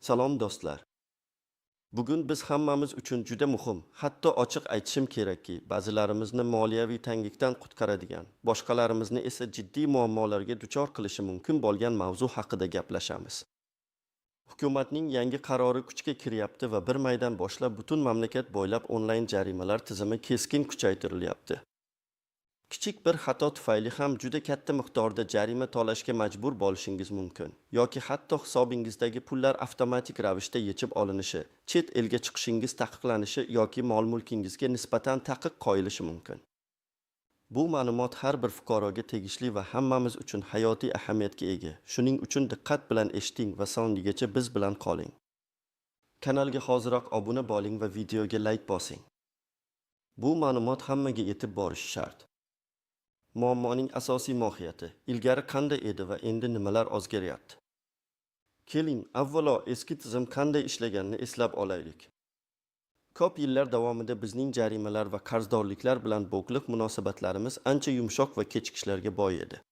Salom do'stlar. Bugun biz hammamiz uchun juda muhim, hatto ochiq aytishim kerakki, ba'zilarimizni moliyaviy tanglikdan qutqaradigan, boshqalarimizni esa jiddiy muammolarga duchor qilishi mumkin bo'lgan mavzu haqida gaplashamiz. Hukumatning yangi qarori kuchga kiryapti va 1 maydan boshlab butun mamlakat bo'ylab onlayn jarimalar tizimi keskin kuchaytirilyapti. Kichik bir xato tufayli ham juda katta miqdorda jarima to'lashga majbur bo'lishingiz mumkin yoki hatto hisobingizdagi pullar avtomatik ravishda yechib olinishi, chet elga chiqishingiz taqiqlanishi yoki mol-mulkingizga nisbatan taqiq qo'yilishi mumkin. Bu ma'lumot har bir fuqaroga tegishli va hammamiz uchun hayotiy ahamiyatga ega. Shuning uchun diqqat bilan eshiting va sonligacha biz bilan qoling. Kanalga hoziroq obuna bo'ling va videoga like bosing. Bu ma'lumot hammaga yetib borishi shart. Muammoning asosiy mohiyati, ilgari qanday edi va endi nimalar o'zgaryapti? Keling, avvalo eski tizim qanday ishlaganini eslab olaylik. Ko'p yillar davomida bizning jarimalar va qarzdorliklar bilan bog'liq munosabatlarimiz ancha yumshoq va kechikishlarga boy edi.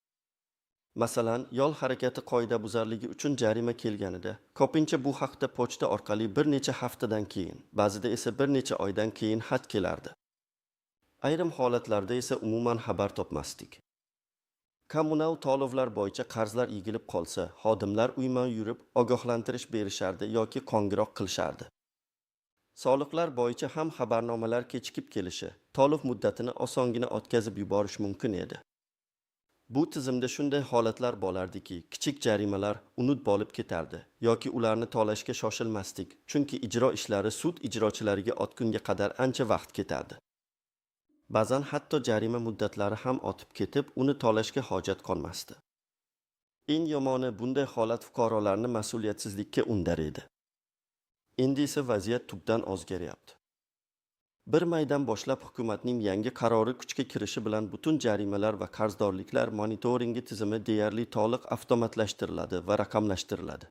Masalan, yo'l harakati qoidabuzarligi uchun jarima kelganida, ko'pincha bu haqda pochta orqali bir necha haftadan keyin, ba'zida esa bir necha oydan keyin xat kelardi. Ayrim holatlarda esa umuman xabar topmasdik. Kommunal to'lovlar bo'yicha qarzlar egilib qolsa, xodimlar uyma-uy yurib ogohlantirish berishardi yoki qo'ng'iroq qilishardi. Soliqlar bo'yicha ham xabarnomalar kechikib kelishi, to'lov muddatini osongina o'tkazib yuborish mumkin edi. Bu tizimda shunday holatlar bo'lardiki, kichik jarimalar unut bo'lib ketardi yoki ularni to'lashga shoshilmasdik, chunki ijro ishlari sud ijrochilariga o'tgunga qadar ancha vaqt ketadi. Ba'zan hatto jarima muddatlari ham o'tib ketib, uni to'lashga hojat qolmasdi. Eng yomoni bunday holat fuqarolarni mas'uliyatsizlikka undar edi. Endi esa vaziyat tubdan o'zgaryapti. 1 maydan boshlab hukumatning yangi qarori kuchga kirishi bilan butun jarimalar va qarzdorliklar monitoringi tizimi deyarli to'liq avtomatlashtiriladi va raqamlashtiriladi.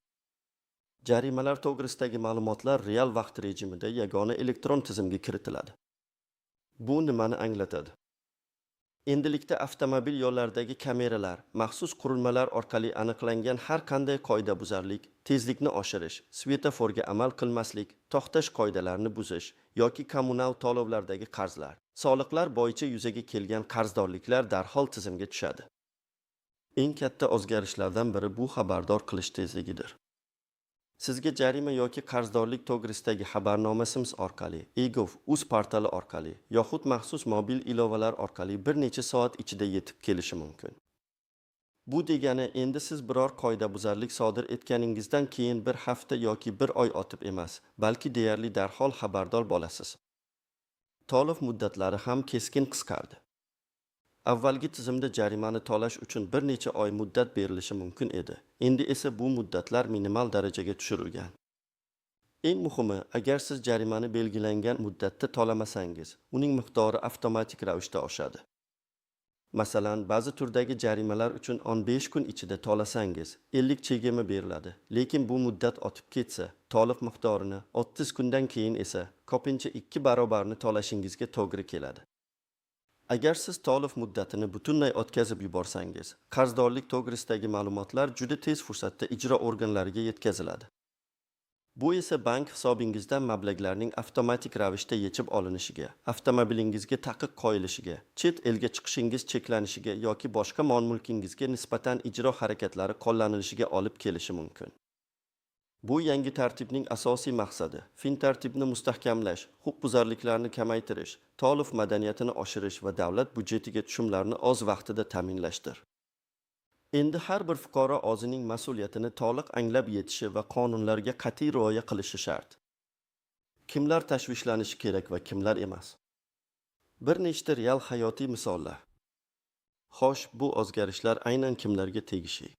Jarimalar to'g'risidagi ma'lumotlar real vaqt rejimida yagona elektron tizimga kiritiladi. Bu nimani anglatadi? Endilikda avtomobil yo'llaridagi kameralar, maxsus qurilmalar orqali aniqlangan har qanday qoidabuzarlik, tezlikni oshirish, svetoforga amal qilmaslik, to'xtash qoidalarini buzish yoki kommunal to'lovlardagi qarzlar, soliqlar bo'yicha yuzaga kelgan qarzdorliklar darhol tizimga tushadi. Eng katta o'zgarishlardan biri bu xabardor qilish tezligidir. Sizga jarima yoki qarzdorlik to'g'risidagi xabarnoma Sims orqali, e-gov.uz portali orqali yoxud maxsus mobil ilovalar orqali bir necha soat ichida yetib kelishi mumkin. Bu degani endi siz biror qoidabuzarlik sodir etganingizdan keyin bir hafta yoki bir oy o'tib emas, balki deyarli darhol xabardor bo'lasiz. To'lov muddatlari ham keskin qisqardi. Avvalgi tizimda jarimani to'lash uchun bir necha oy muddat berilishi mumkin edi. Endi esa bu muddatlar minimal darajaga tushirilgan. Eng muhimi, agar siz jarimani belgilangan muddatda to'lamasangiz, uning miqdori avtomatik ravishda oshadi. Masalan, ba'zi turdagi jarimalar uchun 15 kun ichida to'lasangiz, 50 chegirma beriladi. Lekin bu muddat o'tib ketsa, to'lov miqdorini 30 kundan keyin esa ko'pincha 2 barobarini to'lashingizga to'g'ri keladi. Agar siz to'lov muddatini butunlay o'tkazib yuborsangiz, qarzdorlik to'g'risidagi ma'lumotlar juda tez fursatda ijro organlariga yetkaziladi. Bu esa bank hisobingizdan mablag'larning avtomatik ravishda yechib olinishiga, avtomobilingizga taqiq qo'yilishiga, chet elga chiqishingiz cheklanishiga yoki boshqa mol-mulkingizga nisbatan ijro harakatlari qo'llanilishiga olib kelishi mumkin. Bu yangi tartibning asosiy maqsadi fin tartibni mustahkamlash, huquqbuzarliklarni kamaytirish, to'lov madaniyatini oshirish va davlat budjetiga tushumlarni o'z vaqtida ta'minlashdir. Endi har bir fuqaro o'zining mas'uliyatini to'liq anglab yetishi va qonunlarga qat'iy rioya qilishi shart. Kimlar tashvishlanishi kerak va kimlar emas? Bir nechta real hayotiy misollar. Xo'sh, bu o'zgarishlar aynan kimlarga tegishli?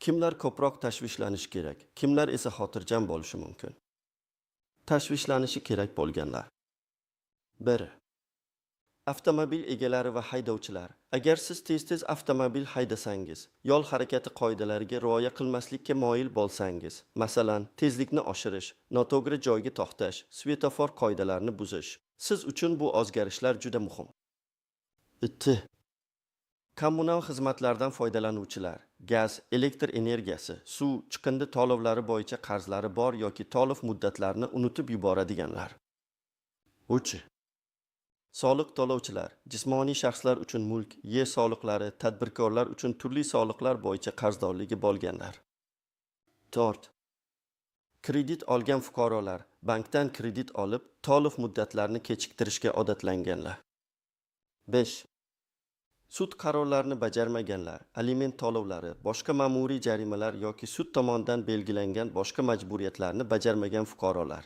Kimlar ko'proq tashvishlanishi kerak, kimlar esa xotirjam bo'lishi mumkin? Tashvishlanishi kerak bo'lganlar. 1. Avtomobil egalari va haydovchilar. Agar siz tez-tez avtomobil haydasangiz, yo'l harakati qoidalariga rioya qilmaslikka moyil bo'lsangiz, masalan, tezlikni oshirish, noto'g'ri joyga to'xtash, svetofor qoidalarini buzish, siz uchun bu o'zgarishlar juda muhim. 2. Kommunal xizmatlardan foydalanuvchilar gaz, elektr energiyasi, suv, chiqindi to'lovlari bo'yicha qarzlari bor yoki to'lov muddatlarini unutib yuboradiganlar. 3. Soliq to'lovchilar, jismoniy shaxslar uchun mulk, yer soliqlari, tadbirkorlar uchun turli soliqlar bo'yicha qarzdorligi bo'lganlar. 4. Kredit olgan fuqarolar, bankdan kredit olib, to'lov muddatlarini kechiktirishga odatlanganlar. 5. Sud qarorlarini bajarmaganlar, aliment to'lovlari, boshqa ma'muriy jarimalar yoki sud tomonidan belgilangan boshqa majburiyatlarni bajarmagan fuqarolar.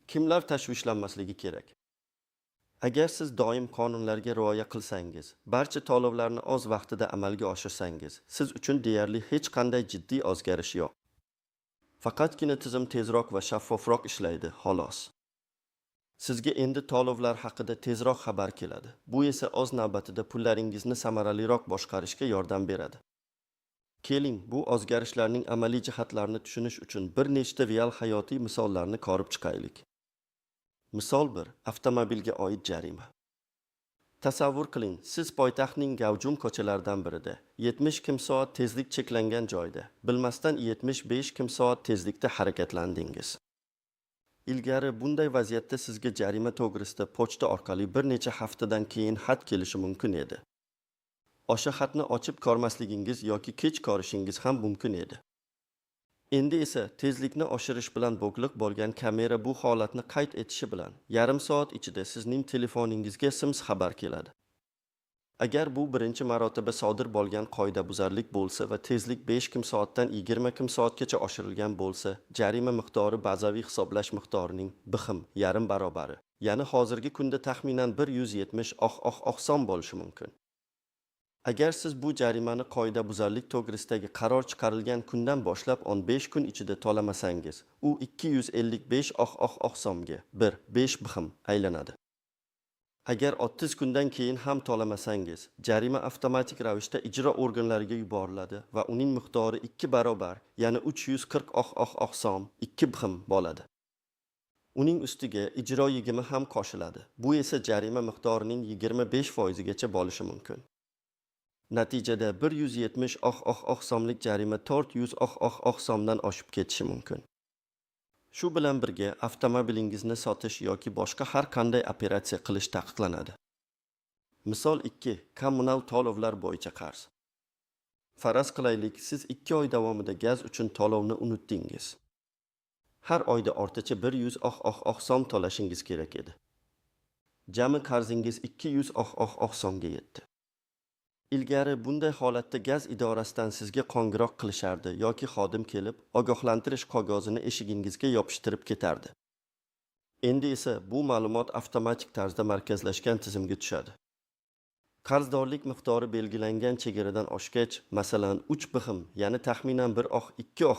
Kimlar tashvishlanmasligi kerak? Agar siz doim qonunlarga rioya qilsangiz, barcha to'lovlarni o'z vaqtida amalga oshirsangiz, siz uchun deyarli hech qanday jiddiy o'zgarish yo'q. Faqatgina tizim tezroq va shaffofroq ishlaydi, xolos. Sizga endi to'lovlar haqida tezroq xabar keladi. Bu esa o'z navbatida pullaringizni samaraliroq boshqarishga yordam beradi. Keling, bu o'zgarishlarning amaliy jihatlarini tushunish uchun bir nechta real hayotiy misollarni ko'rib chiqaylik. Misol 1. Avtomobilga oid jarima. Tasavvur qiling, siz poytaxtning gavjum ko'chalaridan birida 70 km/s tezlik cheklangan joyda, bilmasdan 75 km/s tezlikda harakatlandingiz. Ilgari bunday vaziyatda sizga jarima to'g'risida pochta orqali bir necha haftadan keyin xat kelishi mumkin edi. O'sha xatni ochib ko'rmasligingiz yoki kech ko'rishingiz ham mumkin edi. Endi esa tezlikni oshirish bilan bog'liq bo'lgan kamera bu holatni qayd etishi bilan yarim soat ichida sizning telefoningizga SMS xabar keladi. Agar bu birinchi marotaba sodir bo'lgan qoidabuzarlik bo'lsa va tezlik 5 km/s dan 20 km/sgacha oshirilgan bo'lsa, jarima miqdori bazaviy hisoblash miqdorining yarim barobari, ya'ni hozirgi kunda taxminan 170 so'm bo'lishi mumkin. Agar siz bu jarimani qoidabuzarlik to'g'risidagi qaror chiqarilgan kundan boshlab 15 kun ichida to'lamasangiz, u 255 so'mga 5 aylanadi. Agar 30 kundan keyin ham to'lamasangiz, jarima avtomatik ravishda ijro organlariga yuboriladi va uning miqdori 2 barobar, ya'ni 340 so'm 2 bo'ladi. Uning ustiga ijro yig'imi ham qo'shiladi. Bu esa jarima miqdorining 25% gacha bo'lishi mumkin. Natijada 170 so'mlik jarima 400 so'mdan oshib ketishi mumkin. Shu bilan birga avtomobilingizni sotish yoki boshqa har qanday operatsiya qilish taqiqlanadi. Misol 2. Kommunal to'lovlar bo'yicha qarz. Faraz qilaylik, siz 2 oy davomida gaz uchun to'lovni unutdingiz. Har oyda o'rtacha 100 so'm to'lashingiz kerak edi. Jami qarzingiz 200 so'mga yetdi. Ilgari bunday holatda gaz idorasidan sizga qo'ng'iroq qilishardi yoki xodim kelib, ogohlantirish qog'ozini eshigingizga yopishtirib ketardi. Endi esa bu ma'lumot avtomatik tarzda markazlashgan tizimga tushadi. Qarzdorlik miqdori belgilangan chegaradan oshgach, masalan 3 ya'ni taxminan 2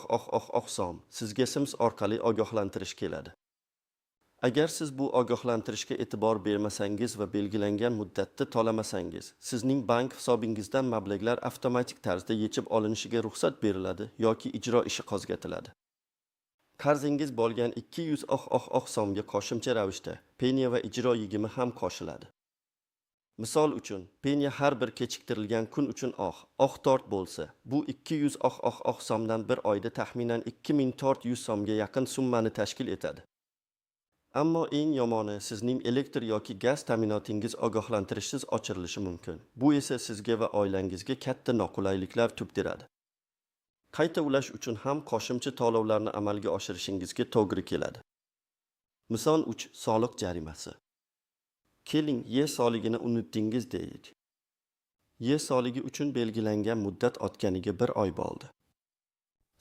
so'm sizga SMS orqali ogohlantirish keladi. Agar siz bu ogohlantirishga e'tibor bermasangiz va belgilangan muddatda to'lamasangiz, sizning bank hisobingizdan mablag'lar avtomatik tarzda yechib olinishiga ruxsat beriladi yoki ijro ishi qo'zg'atiladi. Qarzingiz bo'lgan 200 so'mga qo'shimcha ravishda penya va ijro yig'imi ham qo'shiladi. Misol uchun, penya har bir kechiktirilgan kun uchun tort bo'lsa, bu 200 so'mdan bir oyda taxminan 2400 so'mga yaqin summani tashkil etadi. Ammo eng yomoni sizning elektr yoki gaz ta'minotingiz ogohlantirishsiz o'chirilishi mumkin. Bu esa sizga va oilangizga katta noqulayliklar tug'diradi. Qayta ulash uchun ham qo'shimcha to'lovlarni amalga oshirishingizga to'g'ri keladi. Misol 3. Soliq jarimasi. Keling, yer soligini unutdingiz deylik. Yer soligi uchun belgilangan muddat o'tganiga 1 oy bo'ldi.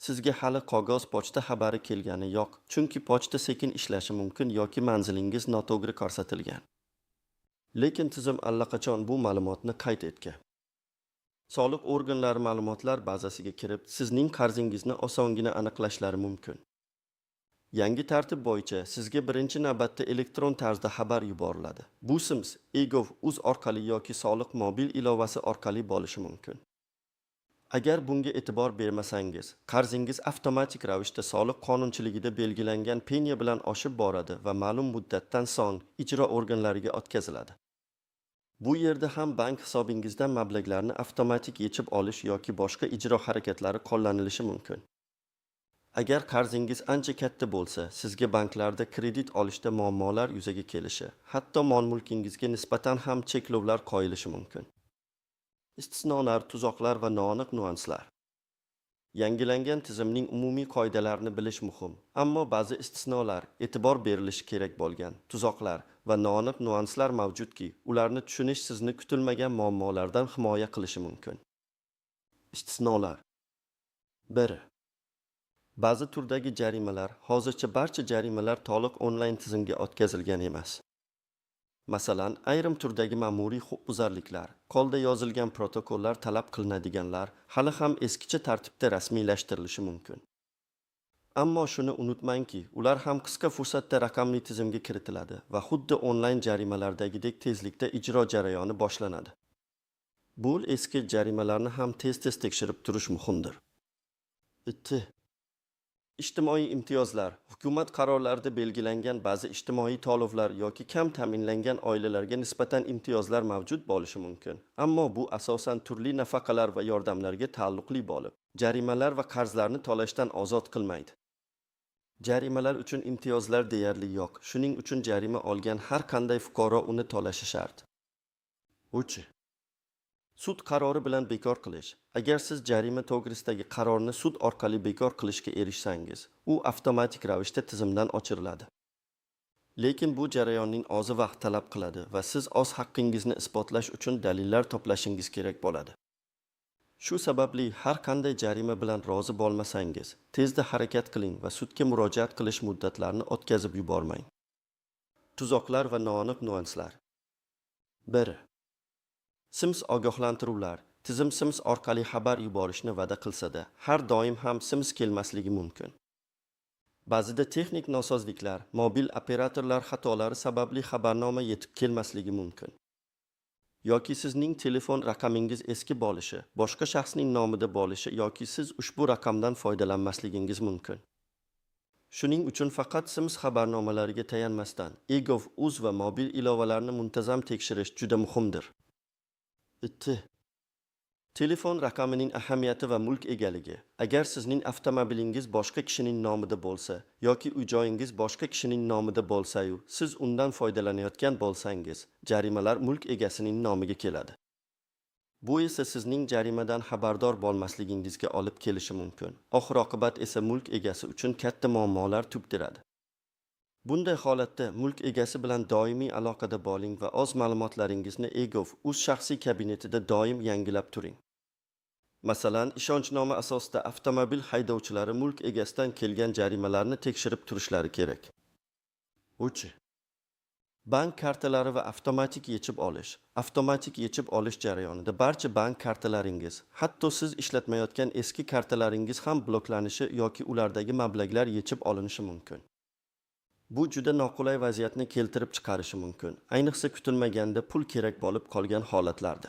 Sizga hali qog'oz pochta xabari kelgani yo'q, chunki pochta sekin ishlashi mumkin yoki manzilingiz noto'g'ri ko'rsatilgan. Lekin tizim allaqachon bu ma'lumotni qayd etgan. Soliq organlari ma'lumotlar bazasiga kirib, sizning qarzingizni osongina aniqlashlari mumkin. Yangi tartib bo'yicha sizga birinchi navbatda elektron tarzda xabar yuboriladi. Bu SMS e-gov.uz orqali yoki soliq mobil ilovasi orqali bo'lishi mumkin. Agar bunga e'tibor bermasangiz, qarzingiz avtomatik ravishda soliq qonunchiligida belgilangan penya bilan oshib boradi va ma'lum muddatdan so'ng ijro organlariga o'tkaziladi. Bu yerda ham bank hisobingizdan mablag'larni avtomatik yechib olish yoki boshqa ijro harakatlari qo'llanilishi mumkin. Agar qarzingiz ancha katta bo'lsa, sizga banklarda kredit olishda muammolar yuzaga kelishi, hatto mol-mulkingizga nisbatan ham cheklovlar qo'yilishi mumkin. Istisnolar, tuzoqlar va noaniq nuanslar. Yangilangan tizimning umumiy qoidalarini bilish muhim, ammo ba'zi istisnolar, e'tibor berilishi kerak bo'lgan tuzoqlar va noaniq nuanslar mavjudki, ularni tushunish sizni kutilmagan muammolardan himoya qilishi mumkin. Istisnolar. 1. Ba'zi turdagi jarimalar, hozircha barcha jarimalar to'liq onlayn tizimga o'tkazilgan emas. Masalan, ayrim turdagi ma'muriy huquqbuzarliklar, qo'lda yozilgan protokollar talab qilinadiganlar hali ham eskicha tartibda rasmiylashtirilishi mumkin. Ammo shuni unutmangki, ular ham qisqa fursatda raqamli tizimga kiritiladi va xuddi onlayn jarimalardagidek tezlikda ijro jarayoni boshlanadi. Bu eski jarimalarni ham tez-tez tekshirib turish muhimdir. 2. Ijtimoiy imtiyozlar. Hukumat qarorlarida belgilangan ba'zi ijtimoiy to'lovlar yoki kam ta'minlangan oilalarga nisbatan imtiyozlar mavjud bo'lishi mumkin. Ammo bu asosan turli nafaqalar va yordamlarga taalluqli bo'lib, jarimalar va qarzlarni to'lashdan ozod qilmaydi. Jarimalar uchun imtiyozlar deyarli yo'q. Shuning uchun jarima olgan har qanday fuqaro uni to'lashi shart. 3. Sud qarori bilan bekor qilish. Agar siz jarima to'g'risidagi qarorni sud orqali bekor qilishga erishsangiz, u avtomatik ravishda tizimdan o'chiriladi. Lekin bu jarayonning ozi vaqt talab qiladi va siz o'z haqqingizni isbotlash uchun dalillar to'plashingiz kerak bo'ladi. Shu sababli har qanday jarima bilan rozi bo'lmasangiz, tezda harakat qiling va sudga murojaat qilish muddatlarini o'tkazib yubormang. Tuzoqlar va noaniq nuanslar. 1. Sims ogohlantiruvlar. Tizim Sims orqali xabar yuborishni va'da qilsa-da, har doim ham Sims kelmasligi mumkin. Ba'zida texnik nosozliklar, mobil operatorlar xatolari sababli xabarnoma yetib kelmasligi mumkin. Yoki sizning telefon raqamingiz eski bo'lishi, boshqa shaxsning nomida bo'lishi yoki siz ushbu raqamdan foydalanmasligingiz mumkin. Shuning uchun faqat Sims xabarnomalariga tayanmasdan, eGov.uz va mobil ilovalarni muntazam tekshirish juda muhimdir. 2. Telefon raqamining ahamiyati va mulk egaligi. Agar sizning avtomobilingiz boshqa kishining nomida bo'lsa yoki uy-joyingiz boshqa kishining nomida bo'lsa-yu, siz undan foydalanayotgan bo'lsangiz, jarimalar mulk egasining nomiga keladi. Bu esa sizning jarimadan xabardor bo'lmasligingizga olib kelishi mumkin. Oxir-oqibat esa mulk egasi uchun katta muammolar tug'diradi. Bunday holatda mulk egasi bilan doimiy aloqada bo'ling va o'z ma'lumotlaringizni eGov.uz shaxsiy kabinetida doim yangilab turing. Masalan, ishonchnoma asosida avtomobil haydovchilari mulk egasidan kelgan jarimalarni tekshirib turishlari kerak. 3. Bank kartalari va avtomatik yechib olish. Avtomatik yechib olish jarayonida barcha bank kartalaringiz, hatto siz ishlatmayotgan eski kartalaringiz ham bloklanishi yoki ulardagi mablag'lar yechib olinishi mumkin. Bu juda noqulay vaziyatni keltirib chiqarishi mumkin, ayniqsa kutilmaganda pul kerak bo'lib qolgan holatlarda.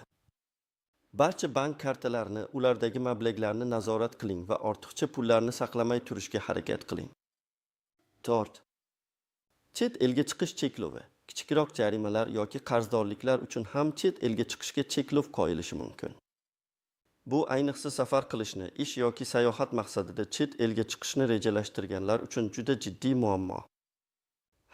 Barcha bank kartalarini, ulardagi mablag'larni nazorat qiling va ortiqcha pullarni saqlamay turishga harakat qiling. 4. Chet elga chiqish cheklovi. Kichikroq jarimalar yoki qarzdorliklar uchun ham chet elga chiqishga cheklov qo'yilishi mumkin. Bu ayniqsa safar qilishni, ish yoki sayohat maqsadida chet elga chiqishni rejalashtirganlar uchun juda jiddiy muammo.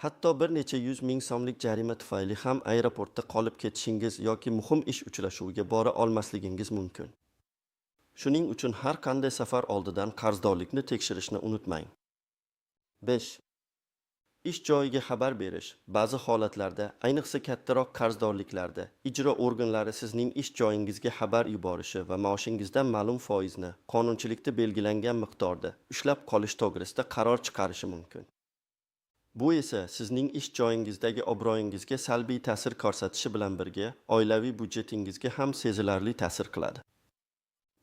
Hatto bir necha 100 ming so'mlik jarima tufayli ham aeroportda qolib ketishingiz yoki muhim ish uchrashuviga bora olmasligingiz mumkin. Shuning uchun har qanday safar oldidan qarzdorlikni tekshirishni unutmang. 5. Ish joyiga xabar berish. Ba'zi holatlarda, ayniqsa kattaroq qarzdorliklarda, ijro organlari sizning ish joyingizga xabar yuborishi va maoshingizdan ma'lum foizni qonunchilikda belgilangan miqdorda ushlab qolish to'g'risida qaror chiqarishi mumkin. Bu esa sizning ish joyingizdagi obro'yingizga salbiy ta'sir ko'rsatishi bilan birga, oilaviy budjetingizga ham sezilarli ta'sir qiladi.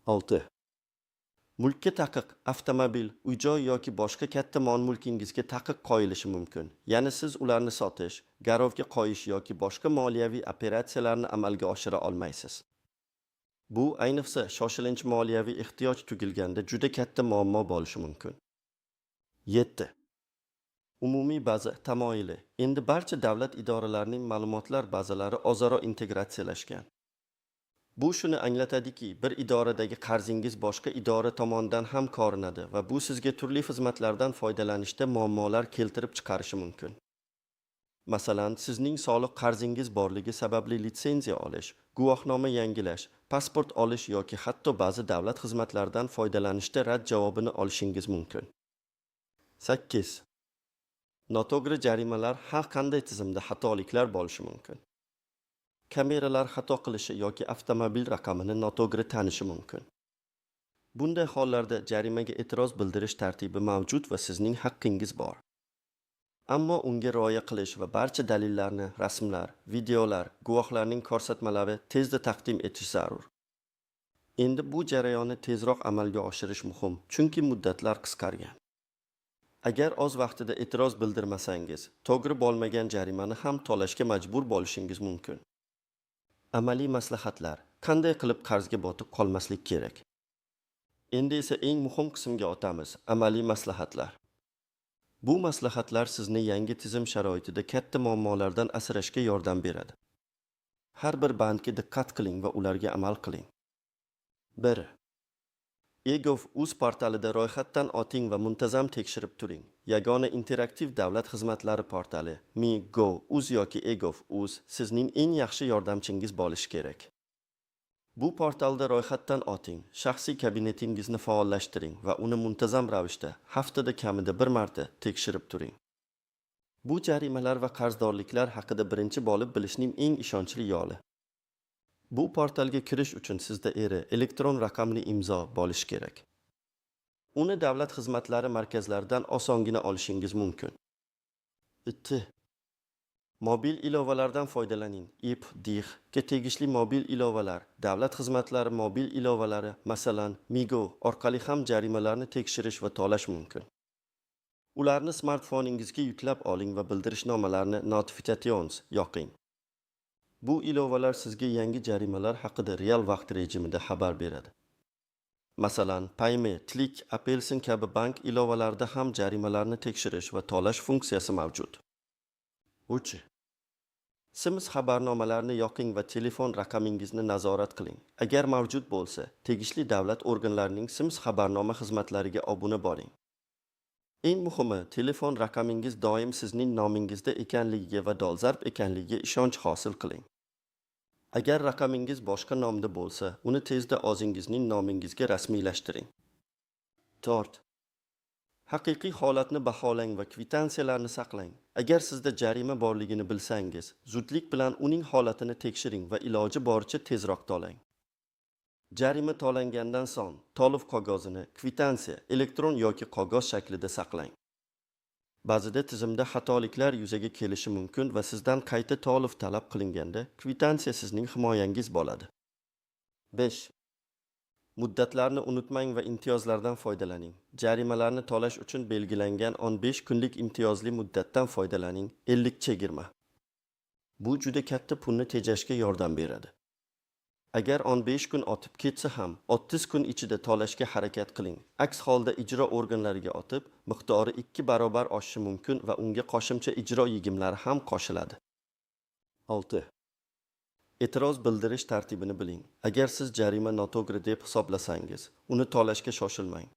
6. Mulkka taqiq, avtomobil, uy-joy yoki boshqa katta mol-mulkingizga taqiq qo'yilishi mumkin. Ya'ni siz ularni sotish, garovga qo'yish yoki boshqa moliyaviy operatsiyalarni amalga oshira olmaysiz. Bu ayniqsa shoshilinch moliyaviy ehtiyoj tugilganda juda katta muammo bo'lishi mumkin. 7. Umumiy baza tamoyili. Endi barcha davlat idoralarining ma'lumotlar bazalari o'zaro integratsiyalashgan. Bu shuni anglatadiki, bir idoradagi qarzingiz boshqa idora tomonidan ham ko'rinadi va bu sizga turli xizmatlardan foydalanishda muammolar keltirib chiqarishi mumkin. Masalan, sizning soliq qarzingiz borligi sababli litsenziya olish, guvohnoma yangilash, pasport olish yoki hatto ba'zi davlat xizmatlaridan foydalanishda rad javobini olishingiz mumkin. 8. Noto'g'ri jarimalar har qanday tizimda xatoliklar bo'lishi mumkin. Kameralar xato qilishi yoki avtomobil raqamini noto'g'ri tanishi mumkin. Bunday hollarda jarimaga e'tiroz bildirish tartibi mavjud va sizning haqqingiz bor. Ammo unga rioya qilish va barcha dalillarni, rasmlar, videolar, guvohlarning ko'rsatmalari tezda taqdim etish zarur. Endi bu jarayonni tezroq amalga oshirish muhim, chunki muddatlar qisqargan. Agar o'z vaqtida e'tiroz bildirmasangiz, to'g'ri bo'lmagan jarimani ham to'lashga majbur bo'lishingiz mumkin. Amaliy maslahatlar. Qanday qilib qarzga botib qolmaslik kerak? Endi esa eng muhim qismga o'tamiz, amaliy maslahatlar. Bu maslahatlar sizni yangi tizim sharoitida katta muammolardan asrashga yordam beradi. Har bir bandga diqqat qiling va ularga amal qiling. 1. e-gov.uz portalida ro'yxatdan o'ting va muntazam tekshirib turing. Yagona interaktiv davlat xizmatlari portali Mi.gov.uz yoki e-gov.uz sizning eng yaxshi yordamchingiz bo'lishi kerak. Bu portalda ro'yxatdan o'ting, shaxsiy kabinetingizni faollashtiring va uni muntazam ravishda haftada kamida bir marta tekshirib turing. Bu jarimalar va qarzdorliklar haqida birinchi bo'lib bilishning eng ishonchli yo'li. Bu portalga kirish uchun sizda elektron raqamli imzo bo'lishi kerak. Uni davlat xizmatlari markazlaridan osongina olishingiz mumkin. 2. Mobil ilovalardan foydalaning. IP, DIX ga tegishli mobil ilovalar, davlat xizmatlari mobil ilovalari, masalan, Migo orqali ham jarimalarni tekshirish va to'lash mumkin. Ularni smartfoningizga yuklab oling va bildirishnomalarni notifications yoqing. Bu ilovalar sizga yangi jarimalar haqida real vaqt rejimida xabar beradi. Masalan, Payme, Tlik, Apelsin kabi bank ilovalarida ham jarimalarni tekshirish va to'lash funksiyasi mavjud. 3. Sims xabarnomalarni yoqing va telefon raqamingizni nazorat qiling. Agar mavjud bo'lsa, tegishli davlat organlarining Sims xabarnoma xizmatlariga obuna bo'ling. Eng muhimi, telefon raqamingiz doim sizning nomingizda ekanligiga va dolzarb ekanligiga ishonch hosil qiling. Agar raqamingiz boshqa nomda bo'lsa, uni tezda o'zingizning nomingizga rasmiylashtiring. 4. Haqiqiy holatni baholang va kvitansiyalarni saqlang. Agar sizda jarima borligini bilsangiz, zudlik bilan uning holatini tekshiring va iloji boricha tezroq to'lang. Jarima to'langandan so'ng, to'lov qog'ozini, kvitansiya, elektron yoki qog'oz shaklida saqlang. Ba'zida tizimda xatoliklar yuzaga kelishi mumkin va sizdan qayta to'lov talab qilinganda, kvitansiya sizning himoyangiz bo'ladi. 5. Muddatlarni unutmang va imtiyozlardan foydalaning. Jarimalarni to'lash uchun belgilangan 15 kunlik imtiyozli muddatdan foydalaning, 50 chegirma. Bu juda katta pulni tejashga yordam beradi. Agar 15 kun o'tib ketsa ham, 30 kun ichida to'lashga harakat qiling. Aks holda ijro organlariga o'tib, miqdori 2 barobar oshishi mumkin va unga qo'shimcha ijro yigimlari ham qo'shiladi. 6. E'tiroz bildirish tartibini biling. Agar siz jarima noto'g'ri deb hisoblasangiz, uni to'lashga shoshilmang.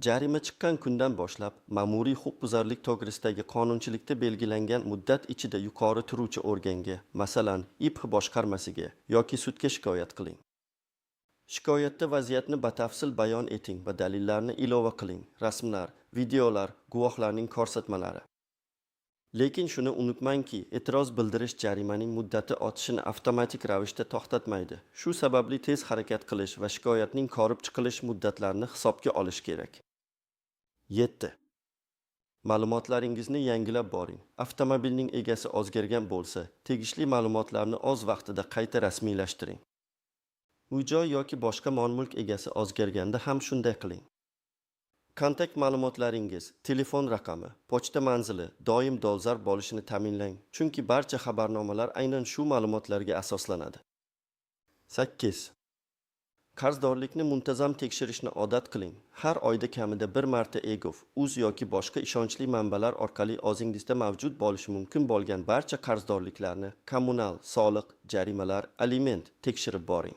Jarima chiqqan kundan boshlab ma'muriy huquqbuzarlik to'g'risidagi qonunchilikda belgilangan muddat ichida yuqori turuvchi organga, masalan, IPH boshqarmasiga yoki sudga shikoyat qiling. Shikoyatda vaziyatni batafsil bayon eting va dalillarni ilova qiling. Rasmlar, videolar, guvohlarning ko'rsatmalari. Lekin shuni unutmangki, e'tiroz bildirish jarimaning muddati o'tishini avtomatik ravishda to'xtatmaydi. Shu sababli tez harakat qilish va shikoyatning ko'rib chiqilish muddatlarini hisobga olish kerak. 7. Ma'lumotlaringizni yangilab boring. Avtomobilning egasi o'zgargan bo'lsa, tegishli ma'lumotlarni o'z vaqtida qayta rasmiylashtiring. Uy-joy yoki boshqa mol-mulk egasi o'zgarganda ham shunday qiling. Kontakt ma'lumotlaringiz, telefon raqami, pochta manzili doim dolzarb bo'lishini ta'minlang, chunki barcha xabarnomalar aynan shu ma'lumotlarga asoslanadi. 8. Qarzdorlikni muntazam tekshirishni odat qiling. Har oyda kamida bir marta EGOV, uz yoki boshqa ishonchli manbalar orqali o'zingizda mavjud bo'lishi mumkin bo'lgan barcha qarzdorliklarni, kommunal, soliq, jarimalar, aliment tekshirib boring.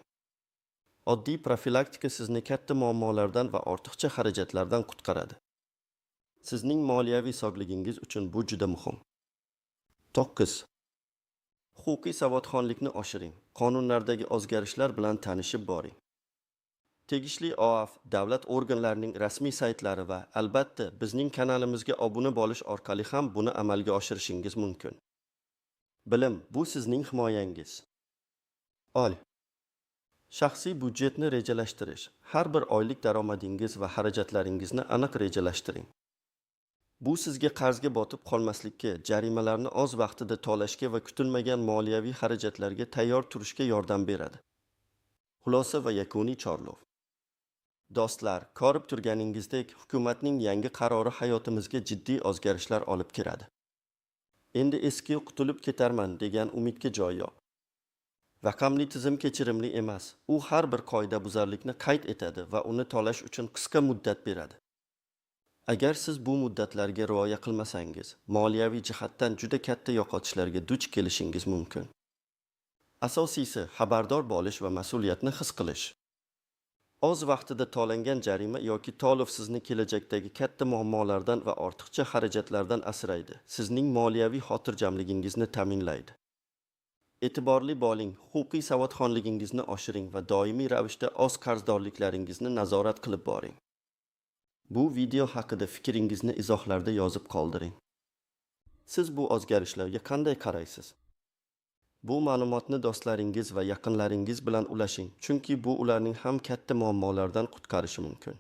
Oddiy profilaktika sizni katta muammolardan va ortiqcha xarajatlardan qutqaradi. Sizning moliyaviy sog'ligingiz uchun bu juda muhim. 9. Huquqiy savodxonlikni oshiring. Qonunlardagi o'zgarishlar bilan tanishib boring. Tegishli OAF, davlat organlarining rasmiy saytlari va albatta bizning kanalimizga obuna bo'lish orqali ham buni amalga oshirishingiz mumkin. Bilim, bu sizning himoyangiz. Ol. Shaxsiy budjetni rejalashtirish. Har bir oylik daromadingiz va xarajatlaringizni aniq rejalashtiring. Bu sizga qarzga botib qolmaslikka, jarimalarni o'z vaqtida to'lashga va kutilmagan moliyaviy xarajatlarga tayyor turishga yordam beradi. Xulosa va yakuniy chorlov. Do'stlar, ko'rib turganingizdek, hukumatning yangi qarori hayotimizga jiddiy o'zgarishlar olib kiradi. Endi eski qutulib ketarman degan umidga joy yo'q. Raqamli tizim kechirimli emas. U har bir qoidabuzarlikni qayd etadi va uni to'lash uchun qisqa muddat beradi. Agar siz bu muddatlarga rioya qilmasangiz, moliyaviy jihatdan juda katta yo'qotishlarga duch kelishingiz mumkin. Asosiysi xabardor bo'lish va mas'uliyatni his qilish. O'z vaqtida to'langan jarima yoki to'lov sizni kelajakdagi katta muammolardan va ortiqcha xarajatlardan asraydi. Sizning moliyaviy xotirjamligingizni ta'minlaydi. E'tiborli bo'ling, huquqiy savodxonligingizni oshiring va doimiy ravishda o'z qarzdorliklaringizni nazorat qilib boring. Bu video haqida fikringizni izohlarda yozib qoldiring. Siz bu o'zgarishlarga qanday qaraysiz? Bu ma'lumotni do'stlaringiz va yaqinlaringiz bilan ulashing, chunki bu ularning ham katta muammolardan qutqarishi mumkin.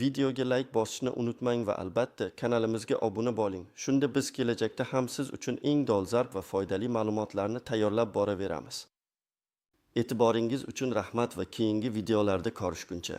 Videoga like bosishni unutmang va albatta kanalimizga obuna bo'ling. Shunda biz kelajakda ham siz uchun eng dolzarb va foydali ma'lumotlarni tayyorlab boraveramiz. E'tiboringiz uchun rahmat va keyingi videolarda ko'rishguncha